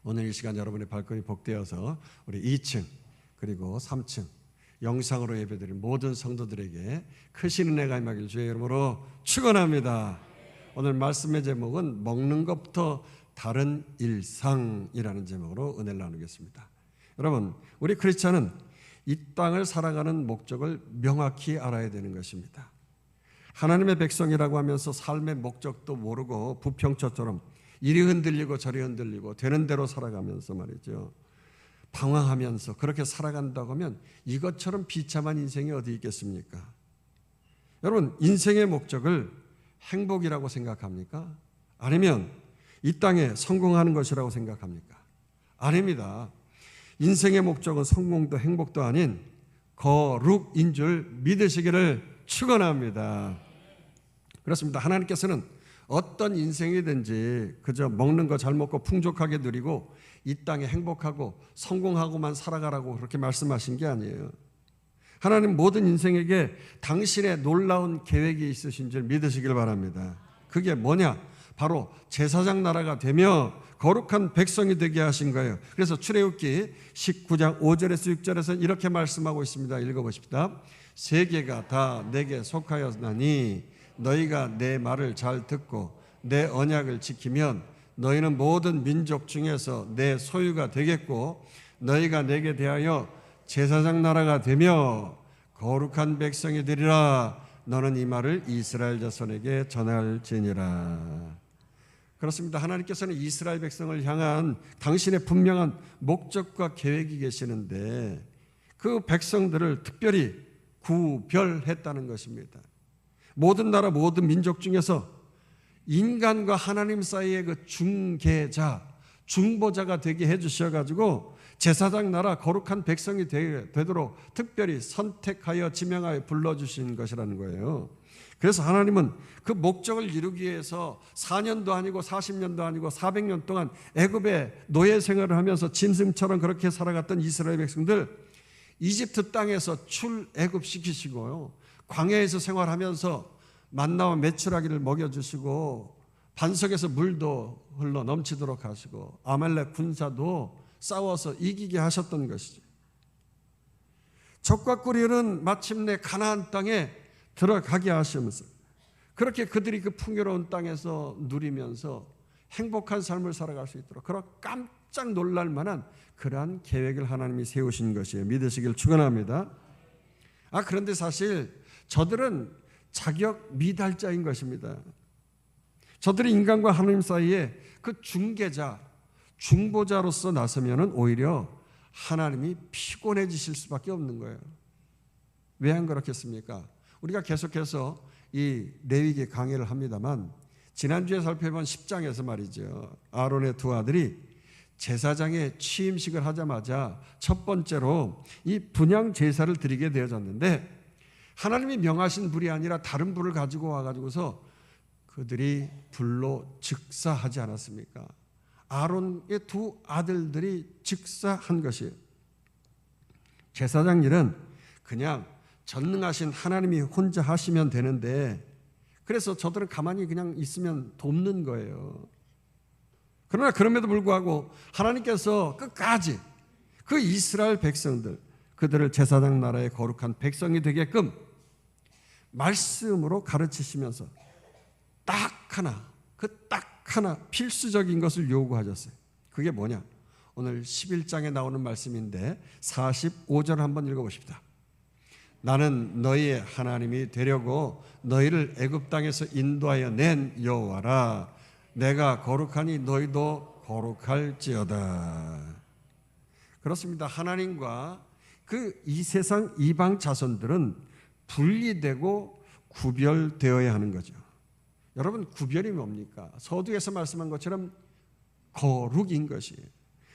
오늘 이 시간 여러분의 발걸음이 복되어서 우리 2층 그리고 3층 영상으로 예배드린 모든 성도들에게 크신 은혜가 임하길 주의 이름으로 축원합니다. 오늘 말씀의 제목은 먹는 것부터 다른 일상이라는 제목으로 은혜를 나누겠습니다. 여러분, 우리 크리스찬은 이 땅을 살아가는 목적을 명확히 알아야 되는 것입니다. 하나님의 백성이라고 하면서 삶의 목적도 모르고 부평초처럼 이리 흔들리고 저리 흔들리고 되는 대로 살아가면서 말이죠, 방황하면서 그렇게 살아간다고 하면 이것처럼 비참한 인생이 어디 있겠습니까? 여러분, 인생의 목적을 행복이라고 생각합니까? 아니면 이 땅에 성공하는 것이라고 생각합니까? 아닙니다. 인생의 목적은 성공도 행복도 아닌 거룩인 줄 믿으시기를 축원합니다. 그렇습니다. 하나님께서는 어떤 인생이든지 그저 먹는 거 잘 먹고 풍족하게 누리고 이 땅에 행복하고 성공하고만 살아가라고 그렇게 말씀하신 게 아니에요. 하나님 모든 인생에게 당신의 놀라운 계획이 있으신 줄 믿으시길 바랍니다. 그게 뭐냐? 바로 제사장 나라가 되며 거룩한 백성이 되게 하신 거예요. 그래서 출애굽기 19장 5절에서 6절에서 이렇게 말씀하고 있습니다. 읽어보십시다. 세계가 다 내게 속하였나니 너희가 내 말을 잘 듣고 내 언약을 지키면 너희는 모든 민족 중에서 내 소유가 되겠고 너희가 내게 대하여 제사장 나라가 되며 거룩한 백성이 되리라. 너는 이 말을 이스라엘 자손에게 전할지니라. 그렇습니다. 하나님께서는 이스라엘 백성을 향한 당신의 분명한 목적과 계획이 계시는데 그 백성들을 특별히 구별했다는 것입니다. 모든 나라 모든 민족 중에서 인간과 하나님 사이의 그 중개자, 중보자가 되게 해주셔가지고 제사장 나라 거룩한 백성이 되도록 특별히 선택하여 지명하여 불러주신 것이라는 거예요. 그래서 하나님은 그 목적을 이루기 위해서 4년도 아니고 40년도 아니고 400년 동안 애굽의 노예 생활을 하면서 짐승처럼 그렇게 살아갔던 이스라엘 백성들 이집트 땅에서 출애굽시키시고요, 광야에서 생활하면서 만나와 메추라기를 먹여주시고 반석에서 물도 흘러 넘치도록 하시고 아말렉 군사도 싸워서 이기게 하셨던 것이죠. 적과 꿀이는 마침내 가나안 땅에 들어가게 하시면서 그렇게 그들이 그 풍요로운 땅에서 누리면서 행복한 삶을 살아갈 수 있도록 그런 깜짝 놀랄 만한 그러한 계획을 하나님이 세우신 것이에요. 믿으시길 축원합니다. 그런데 사실 저들은 자격 미달자인 것입니다. 저들이 인간과 하나님 사이에 그 중개자, 중보자로서 나서면은 오히려 하나님이 피곤해지실 수밖에 없는 거예요. 왜 안 그렇겠습니까? 우리가 계속해서 이 레위기 강해를 합니다만 지난주에 살펴본 10장에서 말이죠, 아론의 두 아들이 제사장의 취임식을 하자마자 첫 번째로 이 분향 제사를 드리게 되어졌는데 하나님이 명하신 불이 아니라 다른 불을 가지고 와가지고서 그들이 불로 즉사하지 않았습니까? 아론의 두 아들들이 즉사한 것이에요. 제사장 일은 그냥 전능하신 하나님이 혼자 하시면 되는데 그래서 저들은 가만히 그냥 있으면 돕는 거예요. 그러나 그럼에도 불구하고 하나님께서 끝까지 그 이스라엘 백성들, 그들을 제사장 나라의 거룩한 백성이 되게끔 말씀으로 가르치시면서 딱 하나 필수적인 것을 요구하셨어요. 그게 뭐냐? 오늘 11장에 나오는 말씀인데 45절 한번 읽어보십시다. 나는 너희의 하나님이 되려고 너희를 애굽 땅에서 인도하여 낸 여호와라. 내가 거룩하니 너희도 거룩할지어다. 그렇습니다. 하나님과 그 이 세상 이방 자손들은 분리되고 구별되어야 하는 거죠. 여러분, 구별이 뭡니까? 서두에서 말씀한 것처럼 거룩인 것이에요.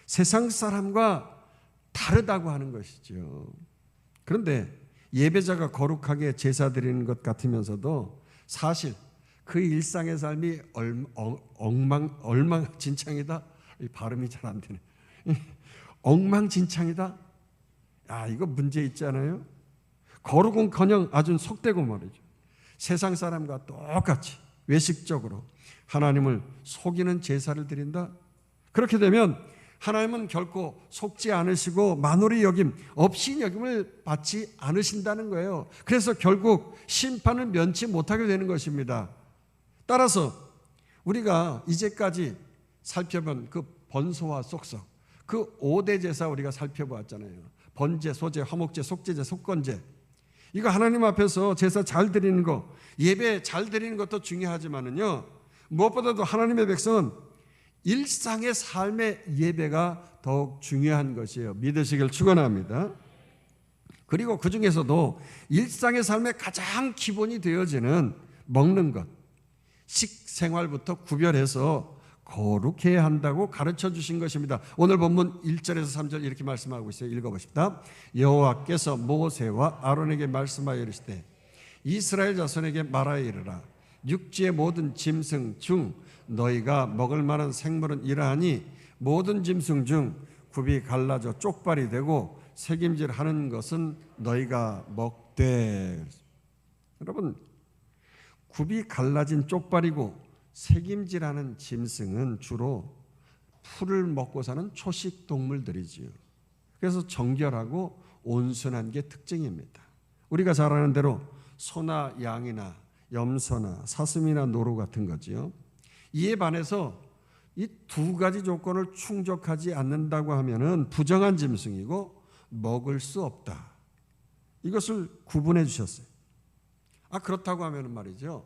세상 사람과 다르다고 하는 것이죠. 그런데 예배자가 거룩하게 제사 드리는 것 같으면서도 사실 그 일상의 삶이 엉망진창이다. 발음이 잘 안 되네. 엉망진창이다. 이거 문제 있잖아요. 거룩은커녕 아주 속되고 말이죠. 세상 사람과 똑같이 외식적으로 하나님을 속이는 제사를 드린다. 그렇게 되면 하나님은 결코 속지 않으시고 만홀히 여김, 없인 여김을 받지 않으신다는 거예요. 그래서 결국 심판을 면치 못하게 되는 것입니다. 따라서 우리가 이제까지 살펴본 그 번소와 속석, 그 5대 제사 우리가 살펴보았잖아요. 번제, 소제, 화목제, 속제제, 속건제. 이거 하나님 앞에서 제사 잘 드리는 거, 예배 잘 드리는 것도 중요하지만은요, 무엇보다도 하나님의 백성은 일상의 삶의 예배가 더욱 중요한 것이에요. 믿으시길 축원합니다. 그리고 그 중에서도 일상의 삶의 가장 기본이 되어지는 먹는 것, 식생활부터 구별해서 거룩해야 한다고 가르쳐 주신 것입니다. 오늘 본문 1절에서 3절 이렇게 말씀하고 있어요. 읽어보십시다. 여호와께서 모세와 아론에게 말씀하여 이르시되 이스라엘 자손에게 말하여 이르라. 육지의 모든 짐승 중 너희가 먹을 만한 생물은 이러하니 모든 짐승 중 굽이 갈라져 쪽발이 되고 새김질하는 것은 너희가 먹되. 여러분, 굽이 갈라진 쪽발이고 새김질하는 짐승은 주로 풀을 먹고 사는 초식 동물들이지요. 그래서 정결하고 온순한 게 특징입니다. 우리가 잘 아는 대로 소나 양이나 염소나 사슴이나 노루 같은 거지요. 이에 반해서 이 두 가지 조건을 충족하지 않는다고 하면은 부정한 짐승이고 먹을 수 없다. 이것을 구분해 주셨어요. 그렇다고 하면은 말이죠.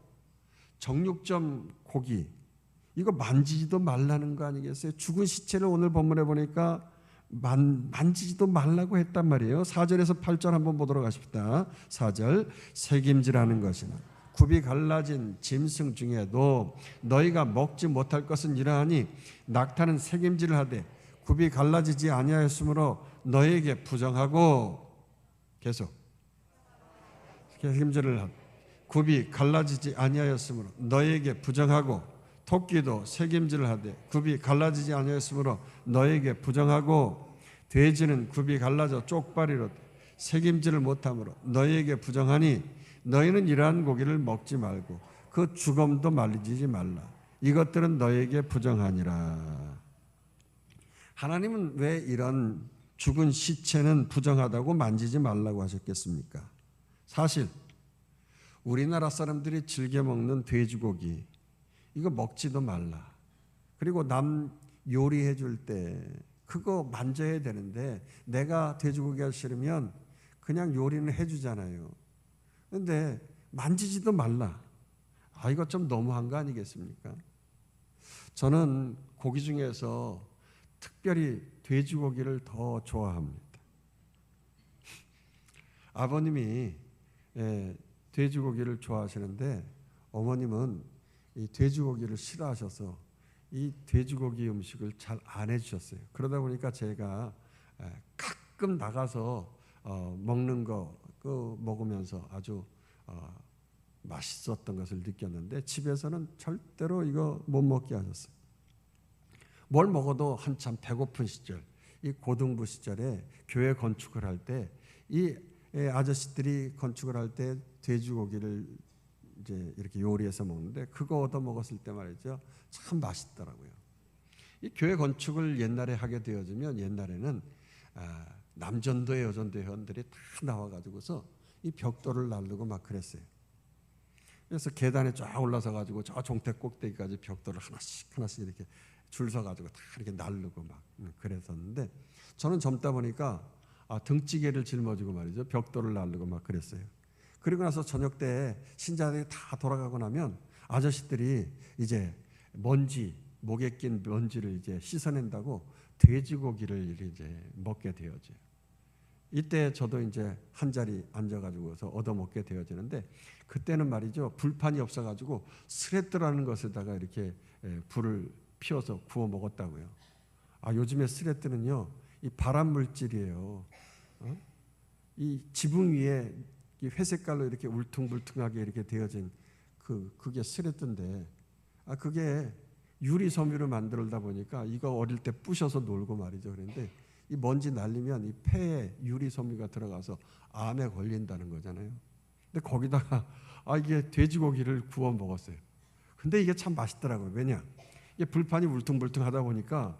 정육점 고기 이거 만지지도 말라는 거 아니겠어요? 죽은 시체를 오늘 본문에 보니까 만지지도 말라고 했단 말이에요. 4절에서 8절 한번 보도록 하십시다. 4절 새김질하는 것이나 굽이 갈라진 짐승 중에도 너희가 먹지 못할 것은 이러하니 낙타는 새김질을 하되 굽이 갈라지지 아니하였으므로 너희에게 부정하고 계속 새김질을 하되 굽이 갈라지지 아니하였으므로 너희에게 부정하고 토끼도 새김질을 하되 굽이 갈라지지 아니하였으므로 너희에게 부정하고 돼지는 굽이 갈라져 쪽발이로 새김질을 못하므로 너희에게 부정하니 너희는 이러한 고기를 먹지 말고 그 주검도 말리지 말라. 이것들은 너희에게 부정하니라. 하나님은 왜 이런 죽은 시체는 부정하다고 만지지 말라고 하셨겠습니까? 사실 우리나라 사람들이 즐겨 먹는 돼지고기 이거 먹지도 말라. 그리고 남 요리해 줄 때 그거 만져야 되는데 내가 돼지고기가 싫으면 그냥 요리는 해주잖아요. 그런데 만지지도 말라. 이거 좀 너무한 거 아니겠습니까? 저는 고기 중에서 특별히 돼지고기를 더 좋아합니다. 아버님이 돼지고기를 좋아하시는데 어머님은 이 돼지고기를 싫어하셔서 이 돼지고기 음식을 잘 안 해주셨어요. 그러다 보니까 제가 가끔 나가서 먹는 거 먹으면서 아주 맛있었던 것을 느꼈는데 집에서는 절대로 이거 못 먹게 하셨어요. 뭘 먹어도 한참 배고픈 시절, 이 고등부 시절에 교회 건축을 할 때 이 아저씨들이 건축을 할 때 돼지고기를 이제 이렇게 요리해서 먹는데 그거 얻어 먹었을 때 말이죠. 참 맛있더라고요. 이 교회 건축을 옛날에 하게 되어지면 옛날에는 남전도회 여전도회 회원들이 다 나와가지고서 이 벽돌을 나르고 막 그랬어요. 그래서 계단에 쫙 올라서 가지고 저 종택 꼭대기까지 벽돌을 하나씩 이렇게 줄 서 가지고 다 이렇게 나르고 막 그랬었는데 저는 젊다 보니까 등찌개를 짊어지고 말이죠. 벽돌을 나르고 막 그랬어요. 그리고 나서 저녁 때 신자들이 다 돌아가고 나면 아저씨들이 이제 목에 낀 먼지를 이제 씻어낸다고 돼지고기를 이제 먹게 되어져요. 이때 저도 이제 한 자리 앉아가지고서 얻어 먹게 되어지는데 그때는 말이죠. 불판이 없어가지고 스레트라는 것에다가 이렇게 불을 피워서 구워 먹었다고요. 요즘에 스레트는요. 이 발암 물질이에요. 이 지붕 위에 이 회색깔로 이렇게 울퉁불퉁하게 이렇게 되어진 그게 스레트인데 그게 유리 섬유를 만들다 보니까 이거 어릴 때 부셔서 놀고 말이죠. 그런데 이 먼지 날리면 이 폐에 유리 섬유가 들어가서 암에 걸린다는 거잖아요. 근데 거기다가 이게 돼지고기를 구워 먹었어요. 근데 이게 참 맛있더라고요. 왜냐? 이게 불판이 울퉁불퉁하다 보니까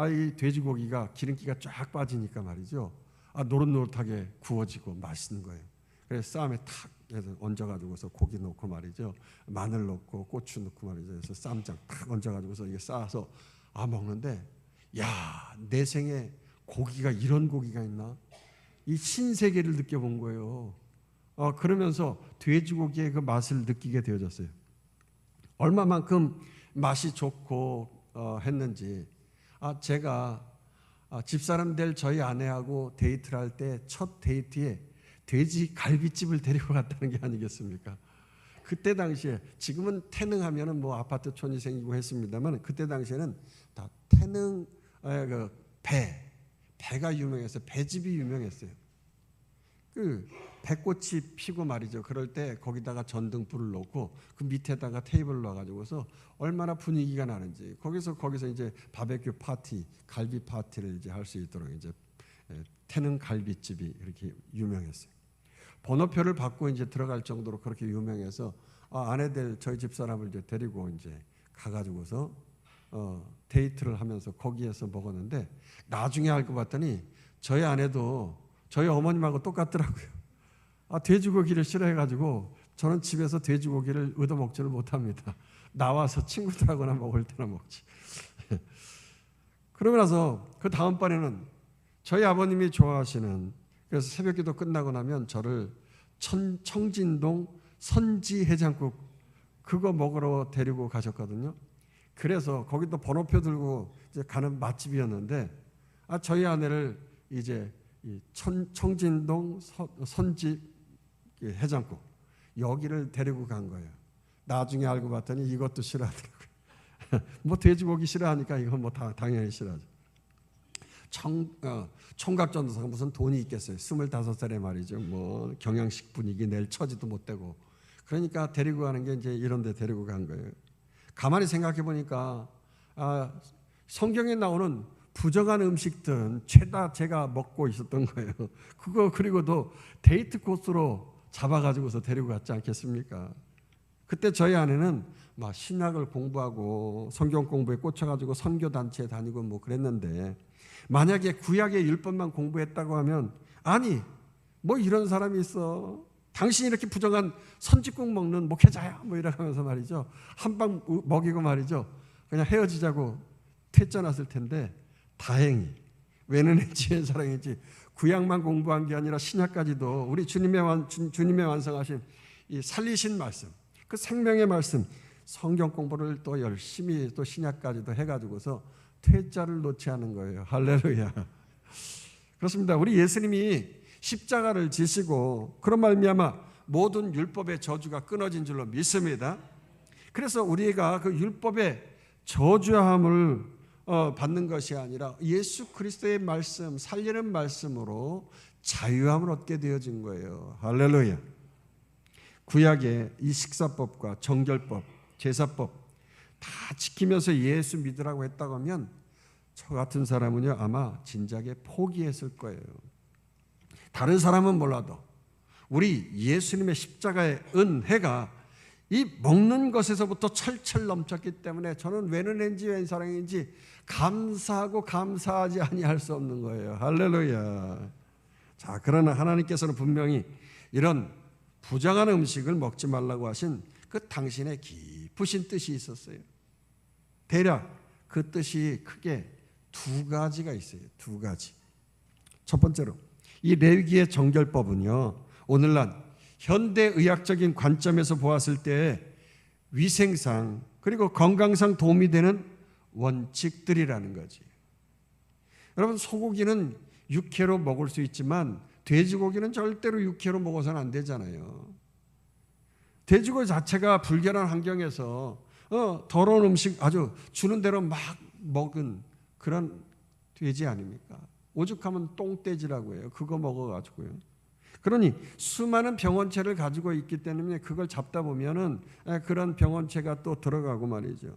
이 돼지고기가 기름기가 쫙 빠지니까 말이죠. 노릇노릇하게 구워지고 맛있는 거예요. 그래서 쌈에 탁 해서 얹어가지고서 고기 넣고 말이죠. 마늘 넣고 고추 넣고 말이죠. 그래서 쌈장 탁 얹어가지고서 이게 싸서 먹는데, 야, 내 생에 고기가 이런 고기가 있나? 이 신세계를 느껴본 거예요. 그러면서 돼지고기의 그 맛을 느끼게 되어졌어요. 얼마만큼 맛이 좋고 했는지, 제가 집사람 될 저희 아내하고 데이트를 할 때 첫 데이트에 돼지 갈비집을 데리고 갔다는 게 아니겠습니까? 그때 당시에, 지금은 태능하면은 뭐 아파트촌이 생기고 했습니다만, 그때 당시에는 다 태능 배가 유명해서 배집이 유명했어요. 그 배꽃이 피고 말이죠. 그럴 때 거기다가 전등불을 놓고 그 밑에다가 테이블을 놔가지고서 얼마나 분위기가 나는지, 거기서 이제 바베큐 파티, 갈비 파티를 이제 할 수 있도록 이제 태능 갈비집이 이렇게 유명했어요. 번호표를 받고 이제 들어갈 정도로 그렇게 유명해서 아내들 저희 집 사람을 이제 데리고 이제 가가지고서 데이트를 하면서 거기에서 먹었는데, 나중에 알고 봤더니 저희 아내도 저희 어머님하고 똑같더라고요. 돼지고기를 싫어해가지고 저는 집에서 돼지고기를 얻어 먹지를 못합니다. 나와서 친구들하고나 먹을 때나 먹지. 그러고 나서 그 다음번에는 저희 아버님이 좋아하시는, 그래서 새벽기도 끝나고 나면 저를 청진동 선지 해장국 그거 먹으러 데리고 가셨거든요. 그래서 거기도 번호표 들고 이제 가는 맛집이었는데, 저희 아내를 이제 이 청진동 선지 해장국 여기를 데리고 간 거예요. 나중에 알고 봤더니 이것도 싫어하더라고요. 뭐 돼지고기 싫어하니까 이건 뭐 당연히 싫어하죠. 총각전도사가 무슨 돈이 있겠어요. 25살에 말이죠. 뭐 경양식 분위기 낼 처지도 못 되고. 그러니까 데리고 가는 게 이제 이런 데 데리고 간 거예요. 가만히 생각해 보니까 성경에 나오는 부정한 음식들은 죄다 제가 먹고 있었던 거예요. 그거 그리고도 데이트 코스로 잡아가지고서 데리고 갔지 않겠습니까? 그때 저희 아내는 막 신약을 공부하고 성경 공부에 꽂혀가지고 선교단체에 다니고 뭐 그랬는데, 만약에 구약의 율법만 공부했다고 하면, 아니 뭐 이런 사람이 있어, 당신이 이렇게 부정한 선지국 먹는 목회자야 뭐 이러면서 말이죠, 한 방 먹이고 말이죠, 그냥 헤어지자고 퇴짜났을 텐데, 다행히 웨는지의 사랑인지 구약만 공부한 게 아니라 신약까지도 우리 주님의 완성하신 이 살리신 말씀, 그 생명의 말씀, 성경 공부를 또 열심히 또 신약까지도 해가지고서 퇴짜를 놓지 않은 거예요. 할렐루야. 그렇습니다. 우리 예수님이 십자가를 지시고 그런 말미암아 모든 율법의 저주가 끊어진 줄로 믿습니다. 그래서 우리가 그 율법의 저주함을 받는 것이 아니라 예수 그리스도의 말씀, 살리는 말씀으로 자유함을 얻게 되어진 거예요. 할렐루야. 구약의 이 식사법과 정결법, 제사법 다 지키면서 예수 믿으라고 했다고 하면 저 같은 사람은요 아마 진작에 포기했을 거예요. 다른 사람은 몰라도 우리 예수님의 십자가의 은혜가 이 먹는 것에서부터 철철 넘쳤기 때문에 저는 웬은인지 웬 사랑인지 감사하고 감사하지 아니할 수 없는 거예요. 할렐루야. 자, 그러나 하나님께서는 분명히 이런 부정한 음식을 먹지 말라고 하신 그 당신의 깊으신 뜻이 있었어요. 대략 그 뜻이 크게 두 가지가 있어요. 두 가지. 첫 번째로 이 레위기의 정결법은요, 오늘날 현대의학적인 관점에서 보았을 때 위생상 그리고 건강상 도움이 되는 원칙들이라는 거지. 여러분, 소고기는 육회로 먹을 수 있지만 돼지고기는 절대로 육회로 먹어서는 안 되잖아요. 돼지고기 자체가 불결한 환경에서 더러운 음식 아주 주는 대로 막 먹은 그런 돼지 아닙니까? 오죽하면 똥돼지라고 해요. 그거 먹어가지고요. 그러니 수많은 병원체를 가지고 있기 때문에 그걸 잡다 보면은 그런 병원체가 또 들어가고 말이죠.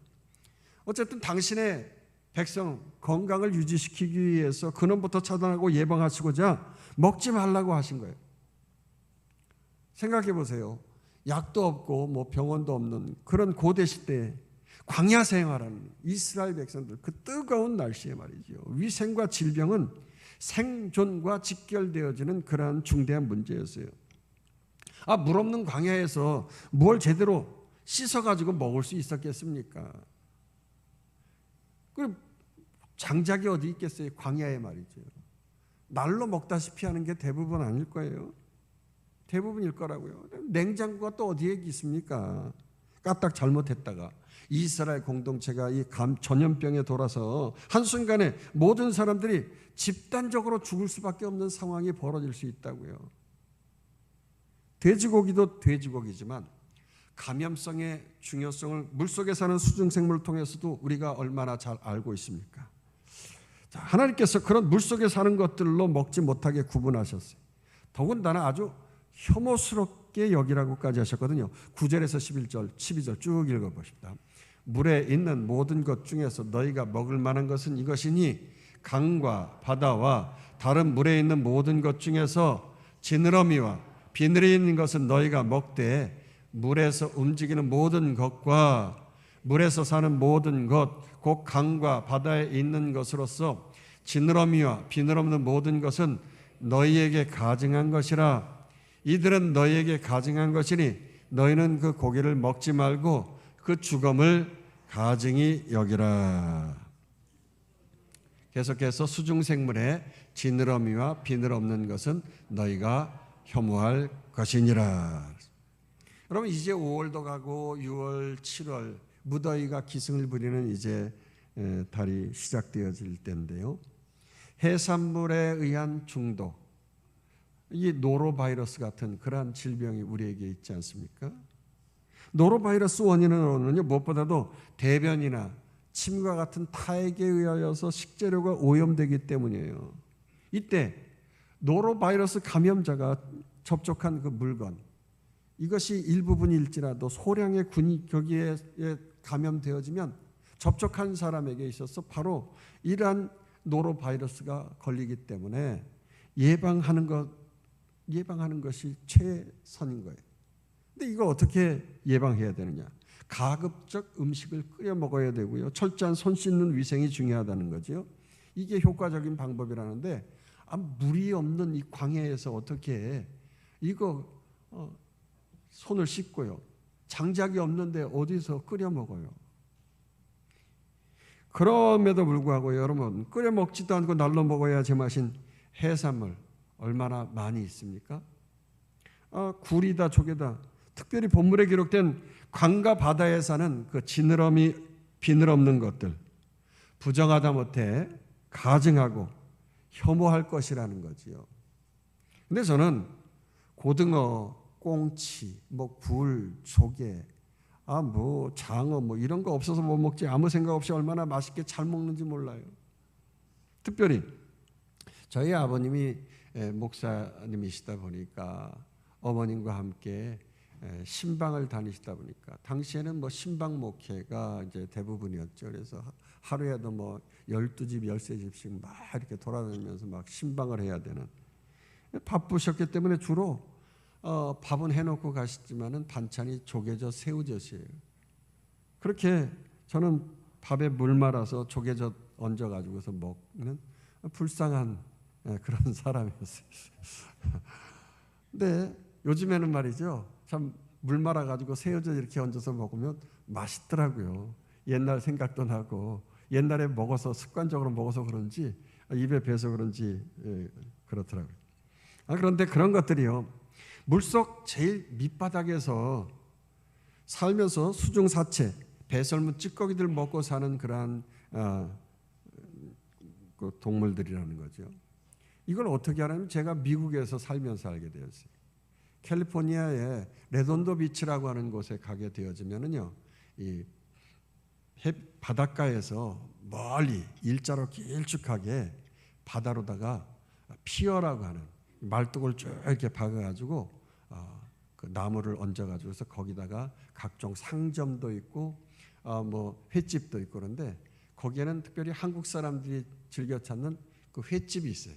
어쨌든 당신의 백성 건강을 유지시키기 위해서 근원부터 차단하고 예방하시고자 먹지 말라고 하신 거예요. 생각해 보세요. 약도 없고 뭐 병원도 없는 그런 고대 시대에 광야 생활하는 이스라엘 백성들 그 뜨거운 날씨에 말이죠. 위생과 질병은 생존과 직결되어지는 그러한 중대한 문제였어요. 물 없는 광야에서 뭘 제대로 씻어가지고 먹을 수 있었겠습니까? 그럼 장작이 어디 있겠어요? 광야에 말이죠. 날로 먹다시피 하는 게 대부분 아닐 거예요. 대부분일 거라고요. 냉장고가 또 어디에 있습니까? 까딱 잘못했다가 이스라엘 공동체가 이 전염병에 돌아서 한순간에 모든 사람들이 집단적으로 죽을 수밖에 없는 상황이 벌어질 수 있다고요. 돼지고기도 돼지고기지만 감염성의 중요성을 물속에 사는 수중생물을 통해서도 우리가 얼마나 잘 알고 있습니까? 자, 하나님께서 그런 물속에 사는 것들로 먹지 못하게 구분하셨어요. 더군다나 아주 혐오스럽게 여기라고까지 하셨거든요. 9절에서 11절, 12절 쭉 읽어보십시다. 물에 있는 모든 것 중에서 너희가 먹을 만한 것은 이것이니 강과 바다와 다른 물에 있는 모든 것 중에서 지느러미와 비늘이 있는 것은 너희가 먹되 물에서 움직이는 모든 것과 물에서 사는 모든 것 곧 강과 바다에 있는 것으로서 지느러미와 비늘 없는 모든 것은 너희에게 가증한 것이라. 이들은 너희에게 가증한 것이니 너희는 그 고기를 먹지 말고 그 죽음을 가증히 여기라. 계속해서 수중생물의 지느러미와 비늘 없는 것은 너희가 혐오할 것이니라. 여러분 이제 5월도 가고 6월, 7월 무더위가 기승을 부리는 이제 달이 시작되어질 때인데요. 해산물에 의한 중독, 이 노로바이러스 같은 그러한 질병이 우리에게 있지 않습니까? 노로바이러스 원인은 무엇보다도 대변이나 침과 같은 타액에 의하여서 식재료가 오염되기 때문이에요. 이때 노로바이러스 감염자가 접촉한 그 물건, 이것이 일부분일지라도 소량의 균이 거기에 감염되어지면 접촉한 사람에게 있어서 바로 이러한 노로바이러스가 걸리기 때문에 예방하는 것이 최선인 거예요. 근데 이거 어떻게 예방해야 되느냐? 가급적 음식을 끓여 먹어야 되고요. 철저한 손 씻는 위생이 중요하다는 거죠. 이게 효과적인 방법이라는데 물이 없는 이 광야에서 어떻게 이거 손을 씻고요. 장작이 없는데 어디서 끓여 먹어요? 그럼에도 불구하고 여러분 끓여 먹지도 않고 날로 먹어야 제맛인 해산물 얼마나 많이 있습니까? 굴이다 조개다. 특별히 본문에 기록된 강과 바다에 사는 그 지느러미 비늘 없는 것들 부정하다 못해 가증하고 혐오할 것이라는 거지요. 근데 저는 고등어, 꽁치, 굴, 조개, 장어 이런 거 없어서 못 먹지 아무 생각 없이 얼마나 맛있게 잘 먹는지 몰라요. 특별히 저희 아버님이 목사님이시다 보니까 어머님과 함께 신방을 다니시다 보니까 당시에는 신방 목회가 이제 대부분이었죠. 그래서 하루에도 12집, 13집씩 막 이렇게 돌아다니면서 막 신방을 해야 되는 바쁘셨기 때문에 주로 밥은 해놓고 가시지만은 반찬이 조개젓, 새우젓이에요. 그렇게 저는 밥에 물 말아서 조개젓 얹어가지고서 먹는 불쌍한 그런 사람이었어요. 근데 요즘에는 말이죠. 참 물 말아가지고 새우젓 이렇게 얹어서 먹으면 맛있더라고요. 옛날 생각도 나고 옛날에 먹어서 습관적으로 먹어서 그런지 입에 배서 그런지 그렇더라고요. 그런데 그런 것들이요. 물속 제일 밑바닥에서 살면서 수중사체, 배설물 찌꺼기들 먹고 사는 그러한 그 동물들이라는 거죠. 이걸 어떻게 하냐면 제가 미국에서 살면서 알게 되었어요. 캘리포니아의 레돈도 비치라고 하는 곳에 가게 되어지면은요, 이 바닷가에서 멀리 일자로 길쭉하게 바다로다가 피어라고 하는 말뚝을 쭉 이렇게 박아가지고 그 나무를 얹어가지고서 거기다가 각종 상점도 있고 횟집도 있고 그런데 거기에는 특별히 한국 사람들이 즐겨 찾는 그 횟집이 있어요.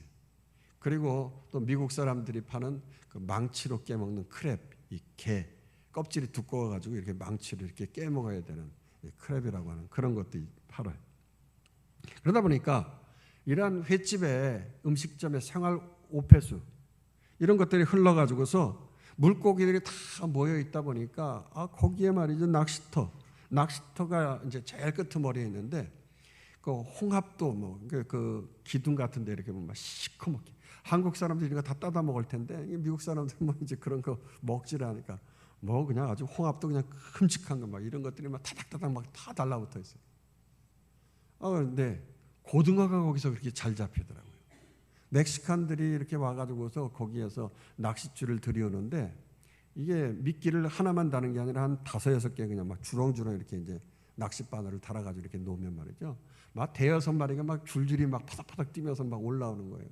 그리고 또 미국 사람들이 파는 그 망치로 깨먹는 크랩, 이 게 껍질이 두꺼워가지고 이렇게 망치로 이렇게 깨먹어야 되는 크랩이라고 하는 그런 것도 팔아요. 그러다 보니까 이러한 횟집에 음식점에 생활 오폐수 이런 것들이 흘러가지고서 물고기들이 다 모여 있다 보니까 거기에 말이죠 낚시터가 이제 제일 끄트머리에 있는데 그 홍합도 그 기둥 같은데 이렇게 보면 시커멓게 한국 사람들이 이런 거 다 따다 먹을 텐데 미국 사람들은 이제 그런 거 먹지를 않으니까 그냥 아주 홍합도 그냥 큼직한 거 막 이런 것들이 막 타닥타닥 막 다 달라붙어 있어요. 그런데 고등어가 거기서 그렇게 잘 잡히더라고요. 멕시칸들이 이렇게 와가지고서 거기에서 낚싯줄을 들여오는데 이게 미끼를 하나만 다는 게 아니라 한 5-6개 그냥 막 주렁주렁 이렇게 이제 낚싯바늘을 달아가지고 이렇게 놓으면 말이죠. 막 5-6마리가 막 줄줄이 막 파닥파닥 뛰면서 막 올라오는 거예요.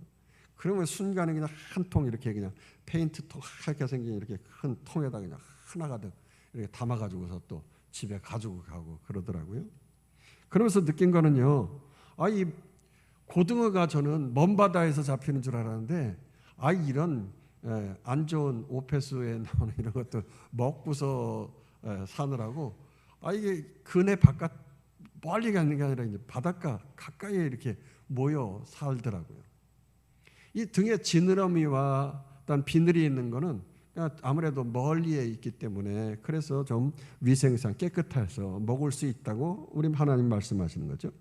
그러면 순간에 그냥 한 통 이렇게 그냥 페인트 통 하얗게 생긴 이렇게 큰 통에다 그냥 하나 가득 이렇게 담아가지고서 또 집에 가지고 가고 그러더라고요. 그러면서 느낀 거는요. 이 고등어가 저는 먼 바다에서 잡히는 줄 알았는데 이런 안 좋은 오폐수에 나오는 이런 것들 먹고서 사느라고 이게 근해 바깥 멀리 가는 게 아니라 이제 바닷가 가까이에 이렇게 모여 살더라고요. 이 등에 지느러미와 어떤 비늘이 있는 거는 아무래도 멀리에 있기 때문에 그래서 좀 위생상 깨끗해서 먹을 수 있다고 우리 하나님 말씀하시는 거죠.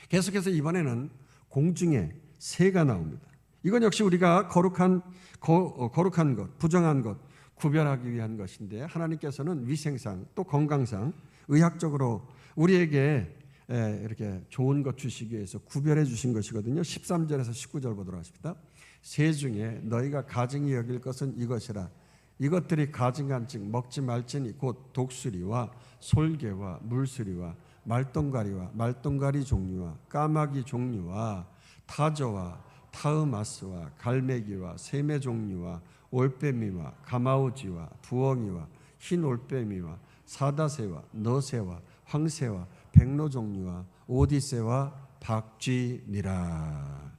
계속해서 이번에는 공중에 새가 나옵니다. 이건 역시 우리가 거룩한 것, 부정한 것 구별하기 위한 것인데 하나님께서는 위생상 또 건강상 의학적으로 우리에게 이렇게 좋은 것 주시기 위해서 구별해 주신 것이거든요. 13절에서 19절 보도록 하십니다. 새 중에 너희가 가증히 여길 것은 이것이라. 이것들이 가증한즉 먹지 말지니 곧 독수리와 솔개와 물수리와 말똥가리와 말똥가리 종류와 까마귀 종류와 타조와 타흐마스와 갈매기와 새매 종류와 올빼미와 가마우지와 부엉이와 흰 올빼미와 사다새와 너새와 황새와 백로 종류와 오디새와 박쥐니라.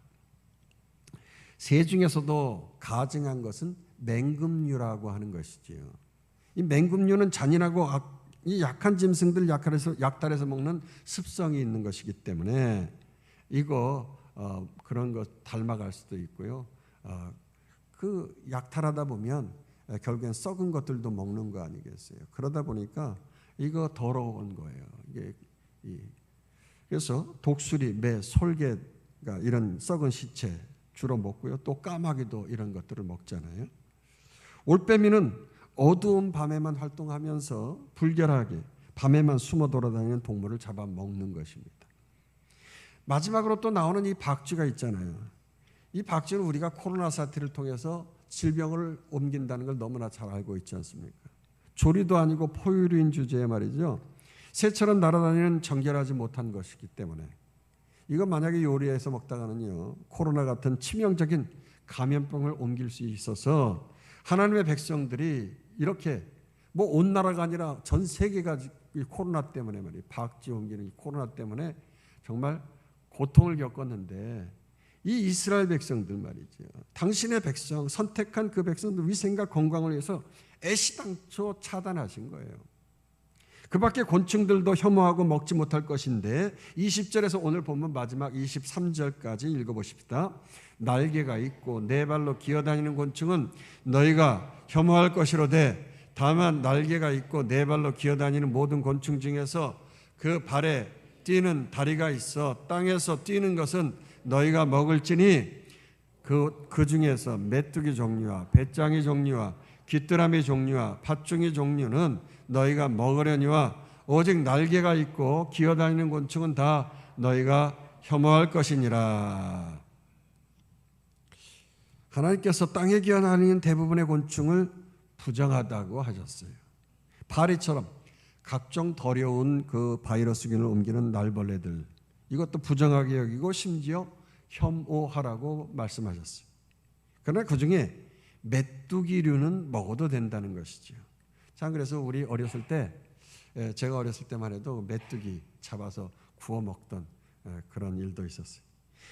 새 중에서도 가증한 것은 맹금류라고 하는 것이지요. 이 맹금류는 잔인하고 이 약한 짐승들 약탈해서 먹는 습성이 있는 것이기 때문에 이거 그런 것 닮아갈 수도 있고요. 그 약탈하다 보면 결국엔 썩은 것들도 먹는 거 아니겠어요. 그러다 보니까 이거 더러운 거예요. 그래서 독수리, 매, 솔개가 이런 썩은 시체 주로 먹고요. 또 까마귀도 이런 것들을 먹잖아요. 올빼미는 어두운 밤에만 활동하면서 불결하게 밤에만 숨어 돌아다니는 동물을 잡아먹는 것입니다. 마지막으로 또 나오는 이 박쥐가 있잖아요. 이 박쥐는 우리가 코로나 사태를 통해서 질병을 옮긴다는 걸 너무나 잘 알고 있지 않습니까? 조리도 아니고 포유류인 주제에 말이죠. 새처럼 날아다니는 정결하지 못한 것이기 때문에 이거 만약에 요리해서 먹다가는요 코로나 같은 치명적인 감염병을 옮길 수 있어서 하나님의 백성들이 이렇게 온 나라가 아니라 전 세계가 이 코로나 때문에 말이에요. 박쥐 옮기는 이 코로나 때문에 정말 고통을 겪었는데 이 이스라엘 백성들 말이죠. 당신의 백성, 선택한 그 백성들 위생과 건강을 위해서 애시당초 차단하신 거예요. 그 밖에 곤충들도 혐오하고 먹지 못할 것인데 20절에서 오늘 본문 마지막 23절까지 읽어보십시다. 날개가 있고 네 발로 기어다니는 곤충은 너희가 혐오할 것이로되 다만 날개가 있고 네 발로 기어다니는 모든 곤충 중에서 그 발에 뛰는 다리가 있어 땅에서 뛰는 것은 너희가 먹을지니 그 중에서 메뚜기 종류와 배짱이 종류와 귀뚜라미 종류와 팥중이 종류는 너희가 먹으려니와 오직 날개가 있고 기어다니는 곤충은 다 너희가 혐오할 것이니라. 하나님께서 땅에 기어다니는 대부분의 곤충을 부정하다고 하셨어요. 파리처럼 각종 더러운 그 바이러스균을 옮기는 날벌레들 이것도 부정하게 여기고 심지어 혐오하라고 말씀하셨어요. 그러나 그중에 메뚜기류는 먹어도 된다는 것이죠. 자, 그래서 우리 어렸을 때 제가 어렸을 때만 해도 메뚜기 잡아서 구워 먹던 그런 일도 있었어요.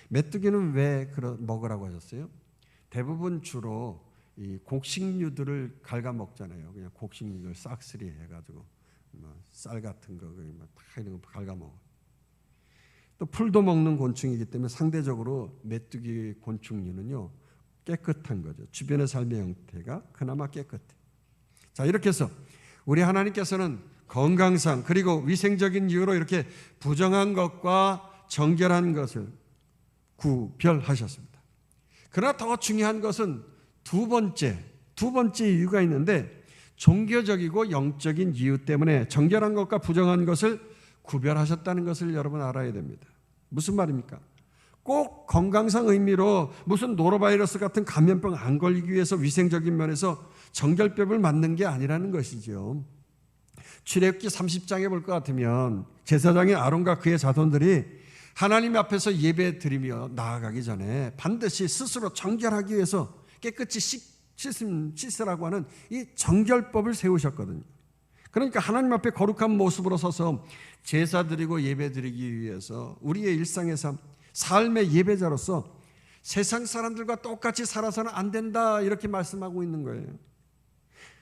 메뚜기는 왜 먹으라고 하셨어요? 대부분 주로 이 곡식류들을 갉아 먹잖아요. 그냥 곡식류를 싹쓸이 해가지고 쌀 같은 거 다 이런 거 갉아먹어. 또 풀도 먹는 곤충이기 때문에 상대적으로 메뚜기 곤충류는요 깨끗한 거죠. 주변의 삶의 형태가 그나마 깨끗해. 자, 이렇게 해서 우리 하나님께서는 건강상 그리고 위생적인 이유로 이렇게 부정한 것과 정결한 것을 구별하셨습니다. 그러나 더 중요한 것은 두 번째 이유가 있는데, 종교적이고 영적인 이유 때문에 정결한 것과 부정한 것을 구별하셨다는 것을 여러분 알아야 됩니다. 무슨 말입니까? 꼭 건강상 의미로 무슨 노로바이러스 같은 감염병 안 걸리기 위해서 위생적인 면에서 정결법을 만든 게 아니라는 것이죠. 출애굽기 30장에 볼 것 같으면 제사장인 아론과 그의 자손들이 하나님 앞에서 예배 드리며 나아가기 전에 반드시 스스로 정결하기 위해서 깨끗이 씻으라고 하는 이 정결법을 세우셨거든요. 그러니까 하나님 앞에 거룩한 모습으로 서서 제사 드리고 예배 드리기 위해서 우리의 일상의 삶의 예배자로서 세상 사람들과 똑같이 살아서는 안 된다, 이렇게 말씀하고 있는 거예요.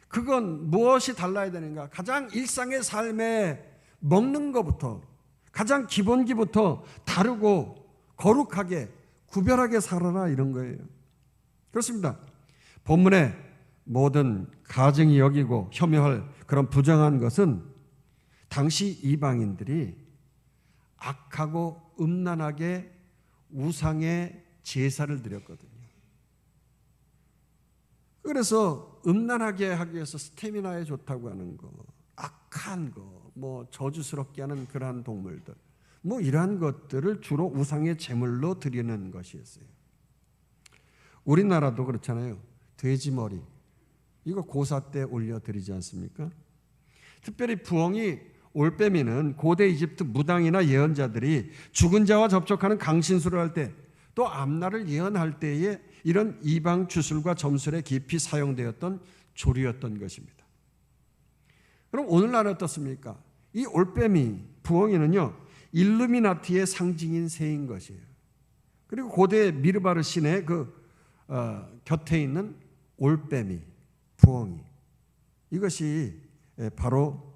그건 무엇이 달라야 되는가? 가장 일상의 삶에 먹는 것부터, 가장 기본기부터 다르고 거룩하게 구별하게 살아라, 이런 거예요. 그렇습니다. 본문에 모든 가증이 여기고 혐오할 그런 부정한 것은 당시 이방인들이 악하고 음란하게 우상의 제사를 드렸거든요. 그래서 음란하게 하기 위해서 스태미나에 좋다고 하는 거, 악한 거, 저주스럽게 하는 그러한 동물들, 이러한 것들을 주로 우상의 제물로 드리는 것이었어요. 우리나라도 그렇잖아요. 돼지머리, 이거 고사 때 올려드리지 않습니까? 특별히 부엉이, 올빼미는 고대 이집트 무당이나 예언자들이 죽은 자와 접촉하는 강신술을 할 때, 또 앞날을 예언할 때에 이런 이방 주술과 점술에 깊이 사용되었던 조류였던 것입니다. 그럼 오늘날은 어떻습니까? 이 올빼미, 부엉이는요 일루미나티의 상징인 새인 것이에요. 그리고 고대 미르바르 신의 곁에 있는 올빼미, 부엉이, 이것이 바로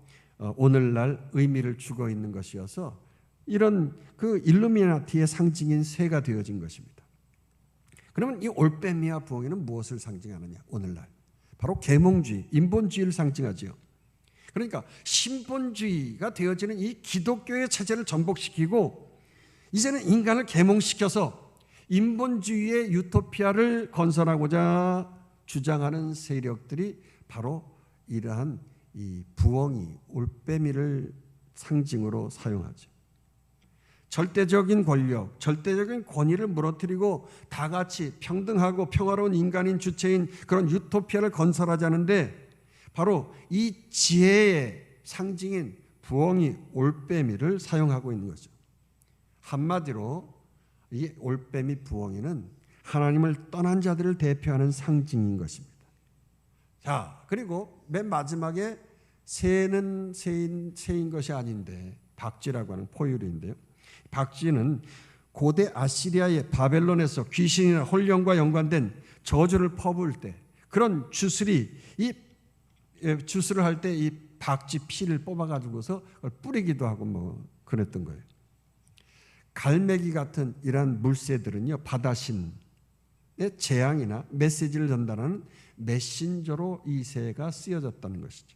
오늘날 의미를 주고 있는 것이어서 이런 일루미나티의 상징인 새가 되어진 것입니다. 그러면 이 올빼미와 부엉이는 무엇을 상징하느냐? 오늘날 바로 계몽주의, 인본주의를 상징하지요. 그러니까 신본주의가 되어지는 이 기독교의 체제를 전복시키고 이제는 인간을 계몽시켜서 인본주의의 유토피아를 건설하고자 주장하는 세력들이 바로 이러한 이 부엉이, 올빼미를 상징으로 사용하죠. 절대적인 권력, 절대적인 권위를 무너뜨리고 다 같이 평등하고 평화로운 인간인 주체인 그런 유토피아를 건설하자는데 바로 이 지혜의 상징인 부엉이, 올빼미를 사용하고 있는 거죠. 한마디로 이 올빼미, 부엉이는 하나님을 떠난 자들을 대표하는 상징인 것입니다. 자, 그리고 맨 마지막에 새는 새인 것이 아닌데 박쥐라고 하는 포유류인데요. 박쥐는 고대 아시리아의 바벨론에서 귀신이나 홀령과 연관된 저주를 퍼부을 때 그런 주술을 할 때 이 박쥐 피를 뽑아가지고서 그걸 뿌리기도 하고 그랬던 거예요. 갈매기 같은 이러한 물새들은요 바다신의 재앙이나 메시지를 전달하는 메신저로 이 새가 쓰여졌다는 것이죠.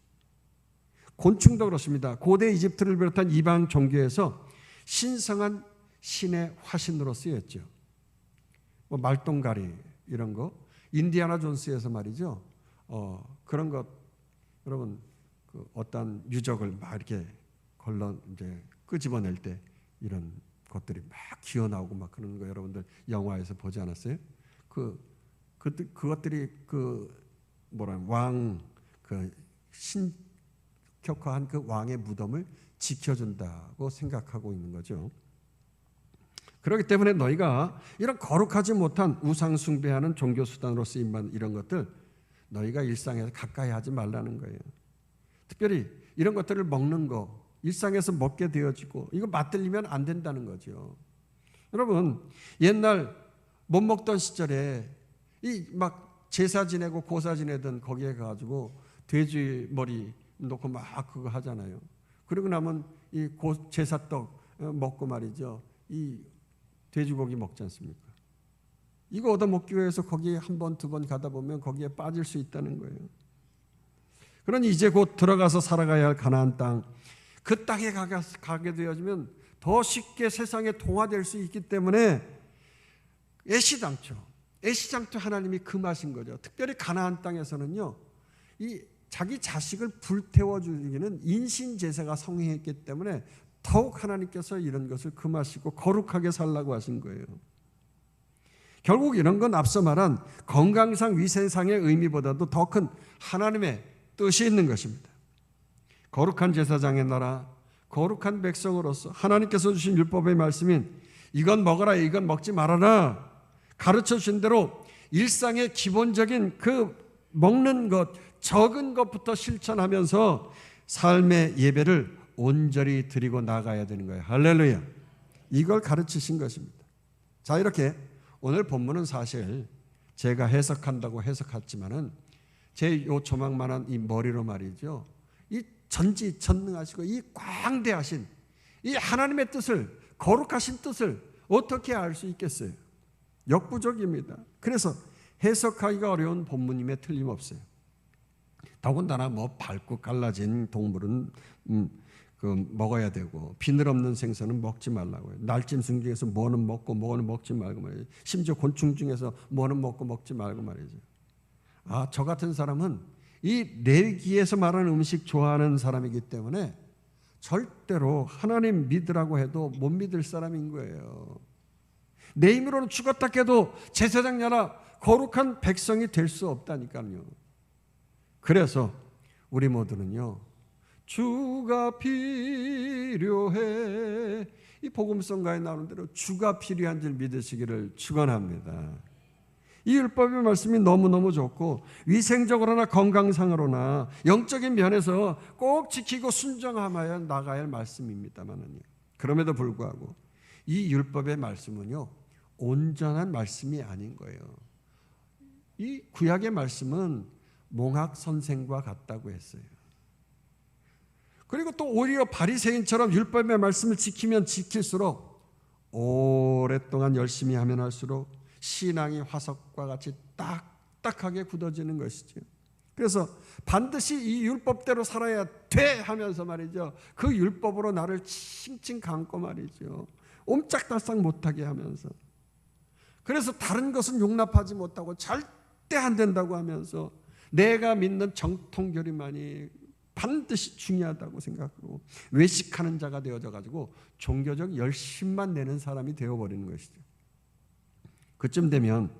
곤충도 그렇습니다. 고대 이집트를 비롯한 이방 종교에서 신성한 신의 화신으로 쓰였죠. 말똥가리 이런 거, 인디아나 존스에서 말이죠. 그런 것 여러분 어떤 유적을 막 이렇게 이제 끄집어낼 때 이런 것들이 막 기어 나오고 막 그런 거 여러분들 영화에서 보지 않았어요? 그것들이 신격화한 그 왕의 무덤을 지켜준다고 생각하고 있는 거죠. 그렇기 때문에 너희가 이런 거룩하지 못한 우상 숭배하는 종교 수단으로 쓰임만 이런 것들 너희가 일상에서 가까이 하지 말라는 거예요. 특별히 이런 것들을 먹는 거 일상에서 먹게 되어지고 이거 맛들리면 안 된다는 거죠. 여러분 옛날 못 먹던 시절에 이 막 제사 지내고 고사 지내던 거기에 가지고 돼지 머리 놓고 막 그거 하잖아요. 그리고 나면 이 제사떡 먹고 말이죠. 이 돼지고기 먹지 않습니까? 이거 얻어먹기 위해서 거기에 한 번, 두 번 가다 보면 거기에 빠질 수 있다는 거예요. 그러니 이제 곧 들어가서 살아가야 할 가나안 땅, 그 땅에 가게 되어지면 더 쉽게 세상에 동화될 수 있기 때문에 애시당초 하나님이 금하신 거죠. 특별히 가나안 땅에서는요, 이 자기 자식을 불태워 주기는 인신제사가 성행했기 때문에 더욱 하나님께서 이런 것을 금하시고 거룩하게 살라고 하신 거예요. 결국 이런 건 앞서 말한 건강상 위생상의 의미보다도 더 큰 하나님의 뜻이 있는 것입니다. 거룩한 제사장의 나라, 거룩한 백성으로서 하나님께서 주신 율법의 말씀인 이건 먹어라, 이건 먹지 말아라 가르쳐 주신 대로 일상의 기본적인 그 먹는 것, 적은 것부터 실천하면서 삶의 예배를 온전히 드리고 나가야 되는 거예요. 할렐루야. 이걸 가르치신 것입니다. 자, 이렇게 오늘 본문은 사실 제가 해석한다고 해석했지만은 제 요 조망만한 이 머리로 말이죠, 이 전지전능하시고 이 광대하신 이 하나님의 뜻을, 거룩하신 뜻을 어떻게 알 수 있겠어요? 역부족입니다. 그래서 해석하기가 어려운 본문임에 틀림없어요. 더군다나 뭐 밟고 갈라진 동물은 먹어야 되고 비늘 없는 생선은 먹지 말라고요. 날짐승 중에서 뭐는 먹고 뭐는 먹지 말고 말이죠. 심지어 곤충 중에서 뭐는 먹고 먹지 말고 말이죠. 저 같은 사람은 이 레위기에서 말하는 음식 좋아하는 사람이기 때문에 절대로 하나님 믿으라고 해도 못 믿을 사람인 거예요. 내 힘으로는 죽었다 깨도 제사장 나라 거룩한 백성이 될 수 없다니까요. 그래서 우리 모두는요, 주가 필요해, 이 복음성가에 나오는 대로 주가 필요한 줄 믿으시기를 축원합니다. 이 율법의 말씀이 너무너무 좋고 위생적으로나 건강상으로나 영적인 면에서 꼭 지키고 순종하여 나가야 할 말씀입니다만은요, 그럼에도 불구하고 이 율법의 말씀은요, 온전한 말씀이 아닌 거예요. 이 구약의 말씀은 몽학 선생과 같다고 했어요. 그리고 또 오히려 바리새인처럼 율법의 말씀을 지키면 지킬수록, 오랫동안 열심히 하면 할수록 신앙이 화석과 같이 딱딱하게 굳어지는 것이죠. 그래서 반드시 이 율법대로 살아야 돼 하면서 말이죠, 그 율법으로 나를 칭칭 감고 말이죠, 옴짝달싹 못하게 하면서, 그래서 다른 것은 용납하지 못하고 절대 안 된다고 하면서 내가 믿는 정통교리만이 반드시 중요하다고 생각하고 외식하는 자가 되어져 가지고 종교적 열심만 내는 사람이 되어버리는 것이죠. 그쯤 되면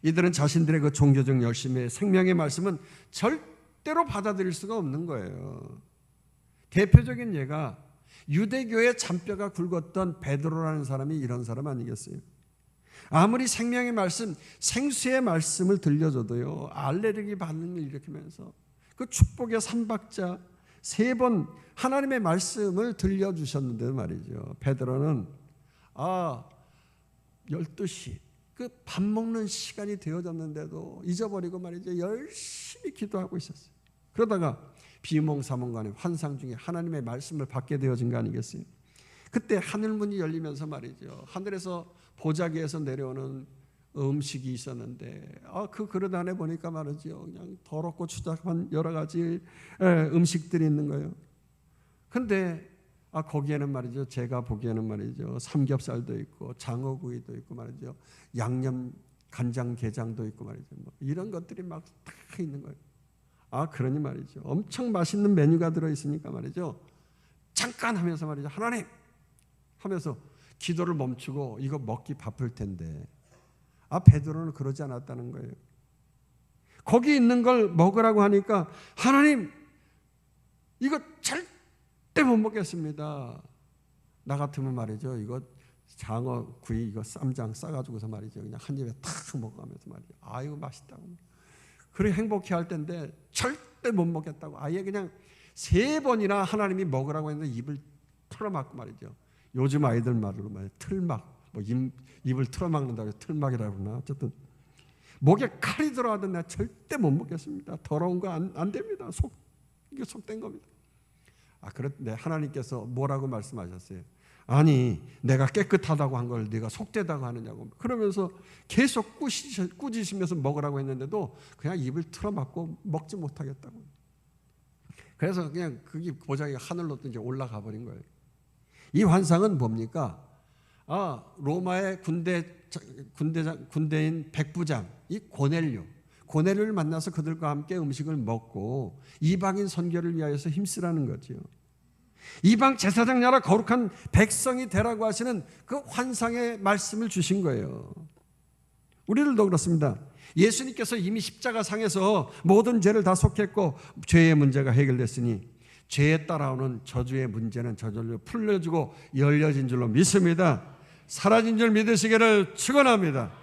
이들은 자신들의 그 종교적 열심의 생명의 말씀은 절대로 받아들일 수가 없는 거예요. 대표적인 예가 유대교의 잔뼈가 굵었던 베드로라는 사람이 이런 사람 아니겠어요? 아무리 생명의 말씀, 생수의 말씀을 들려줘도요, 알레르기 반응을 일으키면서 그 축복의 3박자 3번 하나님의 말씀을 들려주셨는데 말이죠, 베드로는 12시 그 밥 먹는 시간이 되어졌는데도 잊어버리고 말이죠, 열심히 기도하고 있었어요. 그러다가 비몽사몽간에 환상 중에 하나님의 말씀을 받게 되어진 거 아니겠어요? 그때 하늘문이 열리면서 말이죠, 하늘에서 보자기에서 내려오는 음식이 있었는데 그 그릇 안에 보니까 말이죠, 그냥 더럽고 추잡한 여러 가지 음식들이 있는 거예요. 근데 거기에는 말이죠, 제가 보기에는 말이죠, 삼겹살도 있고 장어구이도 있고 말이죠, 양념 간장게장도 있고 말이죠, 뭐 이런 것들이 막 다 있는 거예요. 그러니 말이죠, 엄청 맛있는 메뉴가 들어있으니까 말이죠, 잠깐 하면서 말이죠, 하나님 하면서 기도를 멈추고 이거 먹기 바쁠 텐데, 베드로는 그러지 않았다는 거예요. 거기 있는 걸 먹으라고 하니까 하나님 이거 절대 못 먹겠습니다. 나 같으면 말이죠, 이거 장어 구이 이거 쌈장 싸가지고서 말이죠, 그냥 한 입에 탁 먹어가면서 말이죠, 이거 맛있다고 그래 행복해 할 텐데 절대 못 먹겠다고 아예 그냥 3번이나 하나님이 먹으라고 했는데 입을 틀어막고 말이죠. 요즘 아이들 말로 말이죠, 틀막, 뭐 입을 틀어막는다고 해서 틀막이라고 그러나, 어쨌든 목에 칼이 들어가던 내가 절대 못 먹겠습니다. 더러운 거 안 됩니다. 속 이게 속된 겁니다. 그런데 하나님께서 뭐라고 말씀하셨어요? 아니, 내가 깨끗하다고 한 걸 네가 속되다고 하느냐고. 그러면서 계속 꾸짖으면서 먹으라고 했는데도 그냥 입을 틀어막고 먹지 못하겠다고. 그래서 그냥 그게 보자기가 하늘로 이제 올라가 버린 거예요. 이 환상은 뭡니까? 로마의 군대인 백부장 이 고넬료를 만나서 그들과 함께 음식을 먹고 이방인 선교를 위하여서 힘쓰라는 거죠. 이방 제사장 나라 거룩한 백성이 되라고 하시는 그 환상의 말씀을 주신 거예요. 우리들도 그렇습니다. 예수님께서 이미 십자가상에서 모든 죄를 다 속했고 죄의 문제가 해결됐으니 죄에 따라오는 저주의 문제는 저절로 풀려지고 열려진 줄로 믿습니다. 사라진 줄 믿으시기를 축원합니다.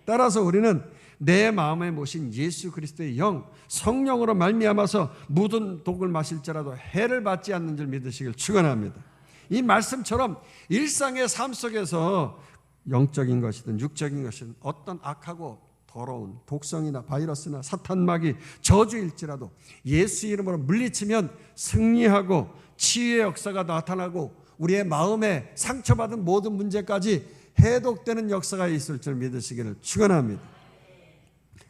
따라서 우리는 내 마음에 모신 예수 그리스도의 영 성령으로 말미암아서 묻은 독을 마실지라도 해를 받지 않는 줄 믿으시길 축원합니다. 이 말씀처럼 일상의 삶 속에서 영적인 것이든 육적인 것이든 어떤 악하고 더러운 독성이나 바이러스나 사탄마귀 저주일지라도 예수 이름으로 물리치면 승리하고 치유의 역사가 나타나고 우리의 마음에 상처받은 모든 문제까지 해독되는 역사가 있을 줄 믿으시기를 축원합니다.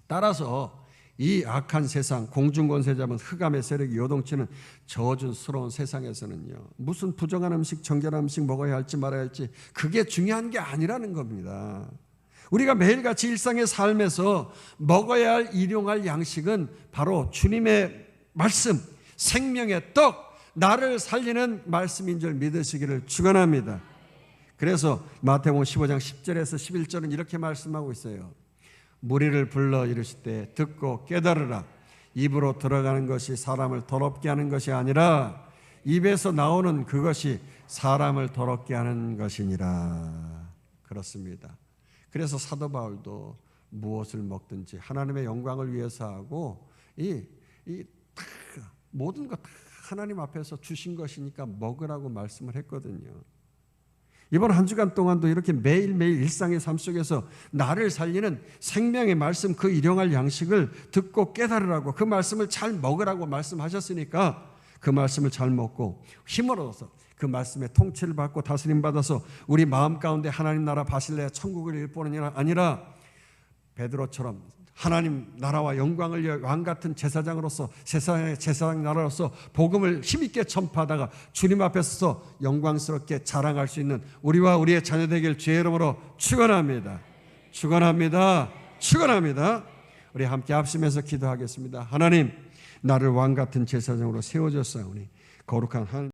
따라서 이 악한 세상, 공중권세 잡은 흑암의 세력이 요동치는 저주스러운 세상에서는요, 무슨 부정한 음식, 정결한 음식 먹어야 할지 말아야 할지 그게 중요한 게 아니라는 겁니다. 우리가 매일같이 일상의 삶에서 먹어야 할 일용할 양식은 바로 주님의 말씀, 생명의 떡, 나를 살리는 말씀인 줄 믿으시기를 축원합니다. 그래서 마태복음 15장 10절에서 11절은 이렇게 말씀하고 있어요. 무리를 불러 이르실 때 듣고 깨달으라. 입으로 들어가는 것이 사람을 더럽게 하는 것이 아니라 입에서 나오는 그것이 사람을 더럽게 하는 것이니라. 그렇습니다. 그래서 사도 바울도 무엇을 먹든지 하나님의 영광을 위해서 하고 모든 것 다 하나님 앞에서 주신 것이니까 먹으라고 말씀을 했거든요. 이번 한 주간 동안도 이렇게 매일매일 일상의 삶 속에서 나를 살리는 생명의 말씀, 그 일용할 양식을 듣고 깨달으라고, 그 말씀을 잘 먹으라고 말씀하셨으니까 그 말씀을 잘 먹고 힘을 얻어서 그 말씀의 통치를 받고 다스림 받아서 우리 마음 가운데 하나님 나라 바실레아 천국을 일 뿐이 아니라 베드로처럼 하나님 나라와 영광을 위해 왕 같은 제사장으로서 세상의 제사장 나라로서 복음을 힘있게 전파하다가 주님 앞에 서서 영광스럽게 자랑할 수 있는 우리와 우리의 자녀 되길 주의 이름으로 축원합니다. 축원합니다. 축원합니다. 우리 함께 합심해서 기도하겠습니다. 하나님, 나를 왕 같은 제사장으로 세워줬사오니 거룩한 하나님